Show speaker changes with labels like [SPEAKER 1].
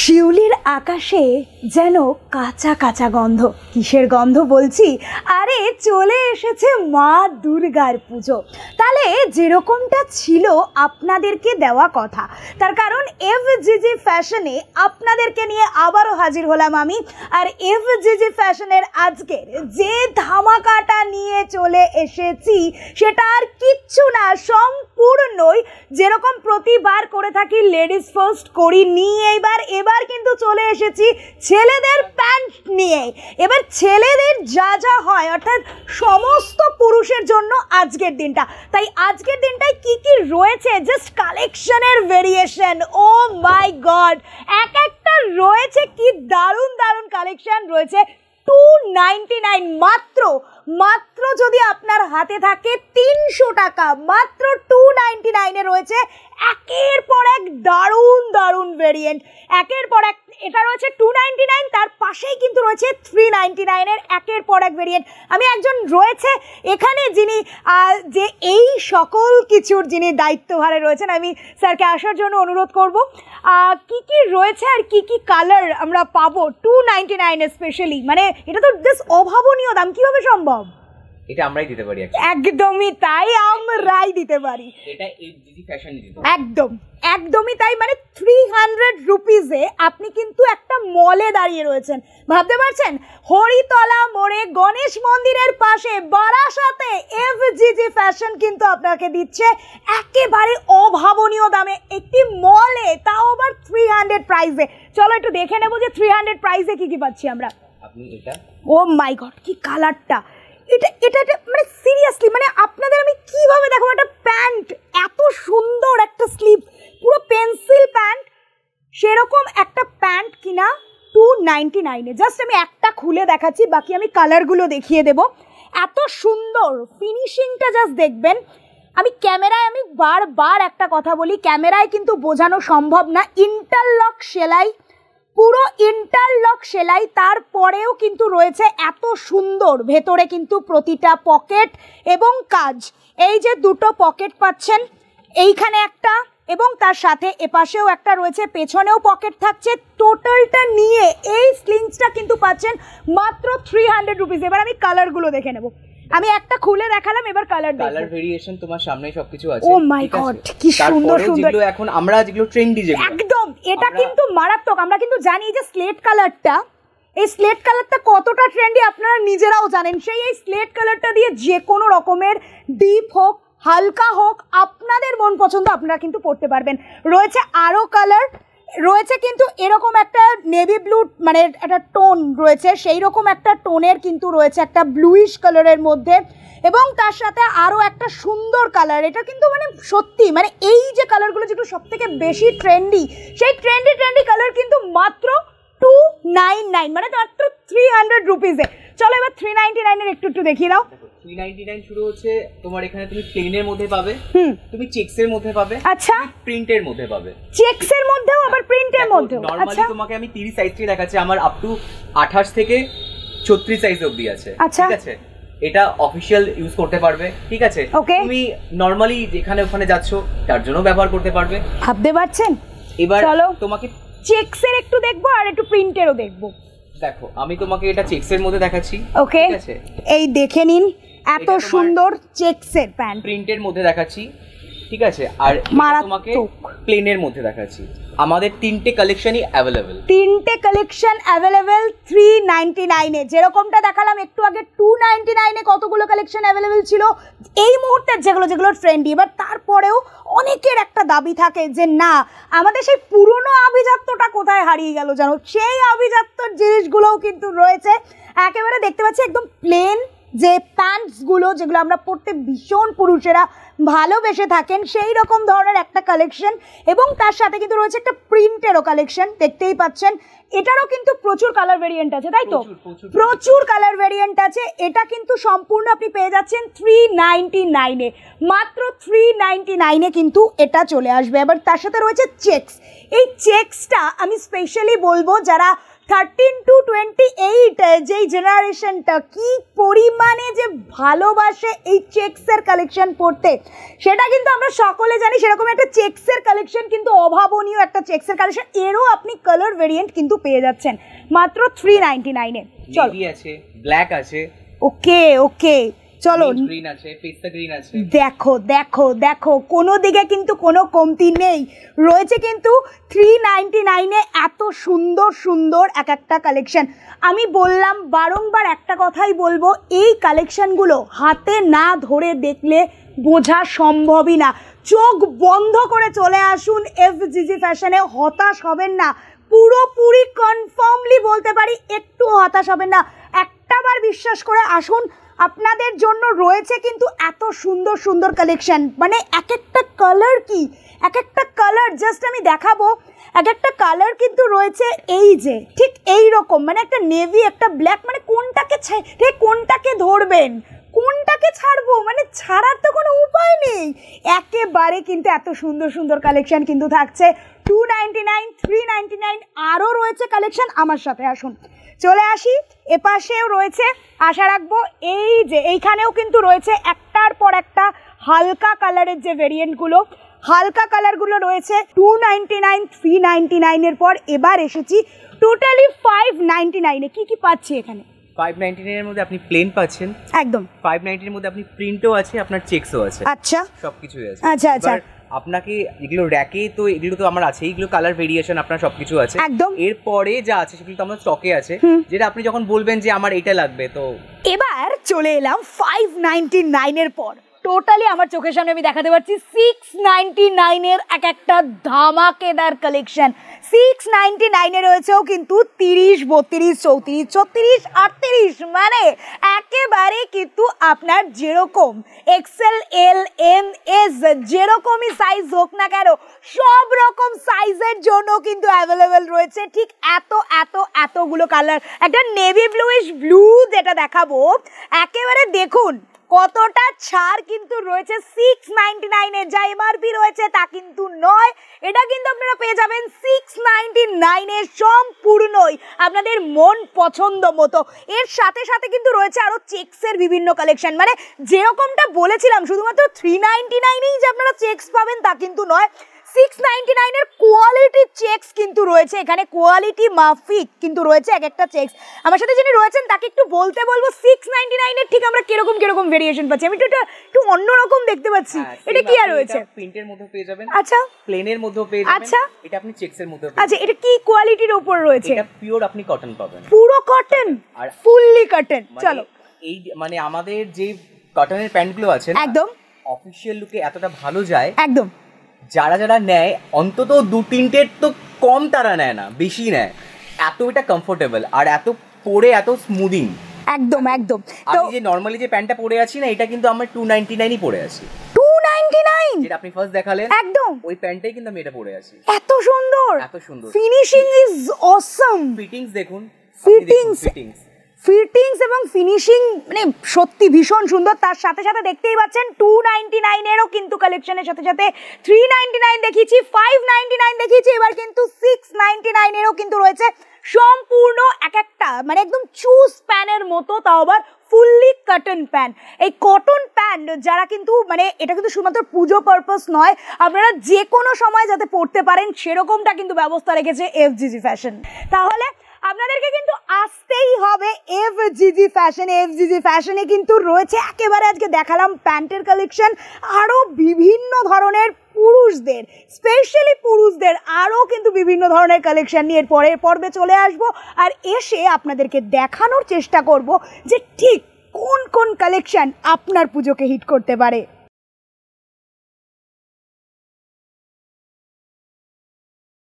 [SPEAKER 1] শিউলির আকাশে যেন কাঁচা কাঁচা গন্ধ। কিসের গন্ধ বলছি? আরে চলে এসেছে মা দুর্গার পুজো। তাহলে যেরকমটা ছিল আপনাদেরকে দেওয়া কথা, তার কারণ এফজিজি ফ্যাশনে আপনাদেরকে নিয়ে আবারও হাজির হলাম আমি। আর এফজিজি ফ্যাশনের আজকের যে ধামাকাটা নিয়ে চলে এসেছি সেটা আর কিচ্ছু না, সম্পূর্ণই যেরকম প্রতিবার করে থাকি লেডিস ফার্স্ট করি নিয়ে এবার কিন্তু চলে এসেছি ছেলেদের প্যান্ট নিয়ে। এবার ছেলেদের যা যা হয় অর্থাৎ সমস্ত পুরুষের জন্য আজকের দিনটা। তাই আজকের দিনটায় কি কি রয়েছে, জাস্ট কালেকশনের ভেরিয়েশন, ও মাই গড, এক একটা রয়েছে কি দারুণ দারুণ কালেকশন রয়েছে। 299 মাত্র যদি আপনার হাতে থাকে 300 টাকা, মাত্র 299 এ রয়েছে একের পর এক দারুণ দারুণ ভেরিয়েন্ট। একের পর এক এটা রয়েছে 299, তার পাশেই কিন্তু রয়েছে 399 এর একের পর এক ভেরিয়েন্ট। আমি একজন রয়েছে এখানে যিনি যে এই সকল কিছুর যিনি দায়িত্বভারে রয়েছেন, আমি স্যারকে আসার জন্য অনুরোধ করব। কি কি রয়েছে আর কি কি কালার আমরা পাবো 299 এ স্পেশালি, মানে এটা তো বেশ অভাবনীয় দাম, কিভাবে সম্ভব?
[SPEAKER 2] এটা আমরাই দিতে পারি।
[SPEAKER 1] একদমই তাই, আমরাই দিতে পারি।
[SPEAKER 2] এটা এফজিজি ফ্যাশন দিতে
[SPEAKER 1] একদমই তাই। মানে 300 রুপিসে আপনি কিন্তু একটা মলে দাঁড়িয়ে রয়েছেন, ভাবতে পারছেন? হরিতলা মোড়ে গণেশ মন্দিরের পাশে বারাসাতে এফজিজি ফ্যাশন কিন্তু আপনাকে দিচ্ছে একেবারে অভাবনীয় দামে একটি মলে, তাও আবার 300 প্রাইসে। চলো একটু দেখে নেবো যে 300 প্রাইসে কি কি পাচ্ছি আমরা।
[SPEAKER 2] আপনি এটা,
[SPEAKER 1] ও মাই গড, কি কালারটা! এটা মানে সিরিয়াসলি, মানে আপনাদের আমি কিভাবে দেখো, একটা প্যান্ট এত সুন্দর, একটা স্লিভ পুরো পেন্সিল প্যান্ট, সেরকম একটা প্যান্ট কিনা 299 এ। জাস্ট আমি একটা খুলে দেখাচ্ছি, বাকি আমি কালারগুলো দেখিয়ে দেব। এত সুন্দর ফিনিশিংটা জাস্ট দেখবেন। আমি ক্যামেরায় আমি বারবার একটা কথা বলি, ক্যামেরায় কিন্তু বোঝানো সম্ভব না। ইন্টারলক সেলাই, পুরো ইন্টারলক সেলাই, তারপরেও কিন্তু রয়েছে এত সুন্দর ভেতরে কিন্তু প্রতিটা পকেট এবং কাজ। এই যে দুটো পকেট পাচ্ছেন, এইখানে একটা এবং তার সাথে এপাশেও একটা রয়েছে, পেছনেও পকেট থাকছে। টোটালটা নিয়ে এই স্লিংসটা কিন্তু পাচ্ছেন মাত্র 300 রুপিস। এবার আমি কালারগুলো দেখে নেব। আমি একটা খুলে দেখালাম, এবার কালার দেখো।
[SPEAKER 2] কালার ভেরিয়েশন তোমার সামনেই সবকিছু আছে।
[SPEAKER 1] ও মাই গড, কি সুন্দর সুন্দর।
[SPEAKER 2] যেগুলো এখন আমরা যেগুলো ট্রেন্ডি, যেগুলো
[SPEAKER 1] একদম এটা কিন্তু মারাত্মক। আমরা কিন্তু জানি যে স্লেট কালারটা, এই স্লেট কালারটা কতটা ট্রেন্ডি আপনারা নিজেরাও জানেন। সেই এই স্লেট কালারটা দিয়ে যে কোনো রকমের ডিপ হোক হালকা হোক আপনাদের মন পছন্দ আপনারা কিন্তু পড়তে পারবেন। রয়েছে আরও কালার, রয়েছে কিন্তু এরকম একটা নেভি ব্লু, মানে একটা টোন রয়েছে, সেই রকম একটা টোনের কিন্তু রয়েছে একটা ব্লুইশ কালারের মধ্যে, এবং তার সাথে আরও একটা সুন্দর কালার। এটা কিন্তু মানে সত্যি, মানে এই যে কালারগুলো যেগুলো সব থেকে বেশি ট্রেন্ডি, সেই ট্রেন্ডি কালার কিন্তু মাত্র 299, মানে মাত্র 300 রুপিসে। চলো এবার 399 এর একটু দেখিয়ে দাও।
[SPEAKER 2] 399 শুরু হচ্ছে তোমার, এখানে তুমি প্লেনের মধ্যে পাবে, তুমি চেকসের মধ্যে পাবে,
[SPEAKER 1] আচ্ছা
[SPEAKER 2] প্রিন্টের মধ্যে পাবে।
[SPEAKER 1] চেকসের মধ্যেও আবার প্রিন্টের মধ্যেও।
[SPEAKER 2] নরমালি তোমাকে আমি 30 সাইজটি দেখাচ্ছি, আমার আপ টু 28 থেকে 36 সাইজ অবধি আছে। ঠিক আছে, এটা অফিশিয়াল ইউজ করতে পারবে। ঠিক আছে, তুমি নরমালি যেখানে ওখানে যাচ্ছ তার জন্য ব্যবহার করতে পারবে।
[SPEAKER 1] ভাবতে পারছেন?
[SPEAKER 2] এবার
[SPEAKER 1] চলো
[SPEAKER 2] তোমাকে
[SPEAKER 1] চেকসের একটু দেখবো আর একটু প্রিন্টেরও দেখবো।
[SPEAKER 2] দেখো আমি তোমাকে এটা চেকসের মধ্যে দেখাচ্ছি।
[SPEAKER 1] ওকে,
[SPEAKER 2] ঠিক আছে,
[SPEAKER 1] এই দেখে নিন এত সুন্দর চেকসের প্যান্ট।
[SPEAKER 2] প্রিন্টের মধ্যে দেখাচ্ছি, ঠিক আছে, আর তোমাকে প্লেনের মধ্যে দেখাচ্ছি। আমাদের তিনটে কালেকশনই অ্যাভেলেবেল,
[SPEAKER 1] 399 এ। যেরকমটা দেখালাম একটু আগে 299 এ কতগুলো কালেকশন অ্যাভেলেবেল ছিল এই মুহূর্তে, যেগুলো ট্রেন্ডি। এবার তারপরেও অনেকের একটা দাবি থাকে যে না, আমাদের সেই পুরনো আভিজাত্যটা কোথায় হারিয়ে গেল জানো, সেই আভিজাত্যর জিনিসগুলোও কিন্তু রয়েছে। একেবারে দেখতে পাচ্ছি একদম প্লেন যে প্যান্টসগুলো, যেগুলো আমরা পরতে ভীষণ পুরুষেরা ভালোবেসে থাকেন, সেই রকম ধরনের একটা কালেকশন, এবং তার সাথে কিন্তু রয়েছে একটা প্রিন্টেরও কালেকশন, দেখতেই পাচ্ছেন। এটারও কিন্তু প্রচুর কালার ভেরিয়েন্ট আছে, তাই তো? প্রচুর কালার ভেরিয়েন্ট আছে। এটা কিন্তু সম্পূর্ণ আপনি পেয়ে যাচ্ছেন 399 এ, মাত্র 399 এ কিন্তু এটা চলে আসবে। এবার তার সাথে রয়েছে চেকস। এই চেকসটা আমি স্পেশালি বলবো যারা 13 to 28 যেই জেনারেশনটা কি পরিমাণে যে ভালোবাসে এই চেক্সের কালেকশন পড়তে, সেটা কিন্তু আমরা সকলে জানি। সেরকম একটা চেক্সের কালেকশন কিন্তু অভাবনীয় একটা চেক্সের কালেকশন, এরও আপনি কালার ভেরিয়েন্ট কিন্তু পেয়ে যাচ্ছেন মাত্র 399 এ। চলো,
[SPEAKER 2] আছে, ব্ল্যাক আছে,
[SPEAKER 1] ওকে ওকে, চলো,
[SPEAKER 2] গ্রিন আছে, পিস্তা গ্রিন আছে।
[SPEAKER 1] দেখো দেখো দেখো, কোনো দিকে কিন্তু কোনো কমতি নেই, রয়েছে কিন্তু 399 এ এত সুন্দর সুন্দর এক একটা কালেকশন। আমি বললাম বারংবার একটা কথাই বলবো, এই কালেকশনগুলো হাতে না ধরে দেখলে বোঝা সম্ভবই না। চোখ বন্ধ করে চলে আসুন এফজিজি ফ্যাশনে, হতাশ হবেন না, পুরোপুরি কনফার্মলি বলতে পারি একটু হতাশ হবেন না। একটাবার বিশ্বাস করে আসুন, আপনাদের জন্য রয়েছে কিন্তু এত সুন্দর সুন্দর কালেকশন। মানে এক একটা কালার কি, এক একটা কালার জাস্ট আমি দেখাবো, এক একটা কালার কিন্তু রয়েছে এই যে ঠিক এই রকম, মানে একটা নেভি, একটা ব্ল্যাক, মানে কোনটাকে ধরবেন, কোনটাকে ছাড়বো, মানে ছাড়ার তো কোনো উপায় নেই। একেবারে কিন্তু এত সুন্দর সুন্দর কালেকশন কিন্তু থাকছে 299, 399, আরও রয়েছে কালেকশন। আমার সাথে আসুন, চলে আসি, এপাশেও রয়েছে, আশা রাখবো এই যে এইখানেও কিন্তু রয়েছে একটার পর একটা হালকা কালারের যে ভেরিয়েন্টগুলো, হালকা কালারগুলো রয়েছে 299, 399 এর পর এবার এসেছি টোটালি 599 এ। কি কি পাচ্ছি এখানে?
[SPEAKER 2] 599 এর মধ্যে আপনি প্লেন পাচ্ছেন,
[SPEAKER 1] একদম
[SPEAKER 2] 590 এর মধ্যে আপনি প্রিন্টও আছে, আপনার চেকসও আছে।
[SPEAKER 1] আচ্ছা,
[SPEAKER 2] সবকিছুই আছে।
[SPEAKER 1] আচ্ছা আচ্ছা,
[SPEAKER 2] আপনাকে এগুলো র্যাকে তো এগুলো তো আমার আছে, এইগুলো কালার ভেরিয়েশন আপনার সবকিছু আছে
[SPEAKER 1] একদম।
[SPEAKER 2] এরপরে যা আছে সেগুলো তো আমার স্টকে আছে, যেটা আপনি যখন বলবেন যে আমার এটা লাগবে। তো
[SPEAKER 1] এবার চলে এলাম 599 এর পর, টোটালি আমার চোখের সামনে আমি দেখাতে পারছি 699 এর এক একটা ধামাকেদার কালেকশন। 699 এ রয়েছেও কিন্তু 30, 32, 34, 36, 38, মানে একেবারে কিন্তু আপনার যেরকম এক্সেল, এল, এম, এস যেরকমই সাইজ হোক না কেন, সব রকম সাইজের জন্য কিন্তু অ্যাভেলেবেল রয়েছে। ঠিক এতগুলো কালার, একটা নেভি ব্লুইশ ব্লু যেটা দেখাবো, একেবারে দেখুন কতটা ছাড় কিন্তু রয়েছে 699 এ। যা এমআরপি রয়েছে তা কিন্তু নয়, এটা কিন্তু আপনারা পেয়ে যাবেন 699 এ সম্পূর্ণই আপনাদের মন পছন্দ মতো। এর সাথে সাথে কিন্তু রয়েছে আরো চেক্সের বিভিন্ন কালেকশন, মানে যেরকমটা বলেছিলাম শুধুমাত্র 399 এই যে আপনারা চেক্স পাবেন তা কিন্তু নয়, 699 এর কোয়ালিটি চেক্স কিন্তু রয়েছে এখানে, কোয়ালিটি মাফিক কিন্তু রয়েছে এক একটা চেক্স। আমার সাথে যিনি রয়েছেন তাকে একটু বলতে বলবো 699 এর ঠিক আমরা কিরকম কিরকম ভেরিয়েশন পাচ্ছি। আমি একটু অন্যরকম দেখতে পাচ্ছি, এটা কি আর রয়েছে?
[SPEAKER 2] প্রিন্টের মধ্যে পেয়ে যাবেন,
[SPEAKER 1] আচ্ছা,
[SPEAKER 2] প্লেনের মধ্যে পেয়ে যাবেন,
[SPEAKER 1] আচ্ছা,
[SPEAKER 2] এটা আপনি চেক্সের মধ্যে পেয়ে
[SPEAKER 1] যাবেন। আচ্ছা, এটা কি কোয়ালিটির উপর রয়েছে?
[SPEAKER 2] এটা পিওর আপনি কটন পাবেন,
[SPEAKER 1] পুরো কটন, আর ফুললি কটন। চলো,
[SPEAKER 2] এই মানে আমাদের যে কটনের প্যান্টগুলো আছে
[SPEAKER 1] একদম
[SPEAKER 2] অফিশিয়াল লুকে এতটা ভালো যায়,
[SPEAKER 1] একদম
[SPEAKER 2] যারা যারা নেয় অন্তত 2-3টের তো কম তারা নেয় না, বেশি নেয়। এত এটা কমফোর্টেবল আর এত পরে এত স্মুদিং,
[SPEAKER 1] একদম একদম।
[SPEAKER 2] আমি যে নরমালি যে প্যান্টটা পরে আছি না, এটা কিন্তু আমার 299ই পরে আছি।
[SPEAKER 1] 299
[SPEAKER 2] যেটা আপনি ফার্স্ট দেখালেন,
[SPEAKER 1] একদম
[SPEAKER 2] ওই প্যান্টটাই কিন্তু আমি এটা পরে আছি।
[SPEAKER 1] এত সুন্দর,
[SPEAKER 2] এত সুন্দর
[SPEAKER 1] ফিনিশিং ইজ অসাম।
[SPEAKER 2] ফিটিংস দেখুন,
[SPEAKER 1] ফিটিংস এবং ফিনিশিং মানে সত্যি ভীষণ সুন্দর। তার সাথে সাথে দেখতেই পাচ্ছেন 299 এরও কিন্তু কালেকশনের সাথে সাথে 399 দেখিয়েছি, 599 দেখিয়েছি, এবার কিন্তু 699 এরও কিন্তু রয়েছে সম্পূর্ণ এক একটা মানে একদম চুজ প্যানের মতো, তাও আবার ফুললি কটন প্যান। এই কটন প্যান যারা কিন্তু মানে এটা কিন্তু শুধুমাত্র পুজো পারপাস নয়, আপনারা যে কোনো সময় যাতে পড়তে পারেন সেরকমটা কিন্তু ব্যবস্থা রেখেছে এফজিজি ফ্যাশন। তাহলে আপনাদেরকে কিন্তু আসতেই হবে এফজিজি ফ্যাশনে। এফজিজি ফ্যাশনে কিন্তু রয়েছে একেবারে আজকে দেখালাম প্যান্টের কালেকশন, আরও বিভিন্ন ধরনের পুরুষদের, স্পেশালি পুরুষদের আরও কিন্তু বিভিন্ন ধরনের কালেকশন নিয়ে পরের পর্বে চলে আসব, আর এসে আপনাদেরকে দেখানোর চেষ্টা করব যে ঠিক কোন কোন কালেকশন আপনার পুজোকে হিট করতে পারে।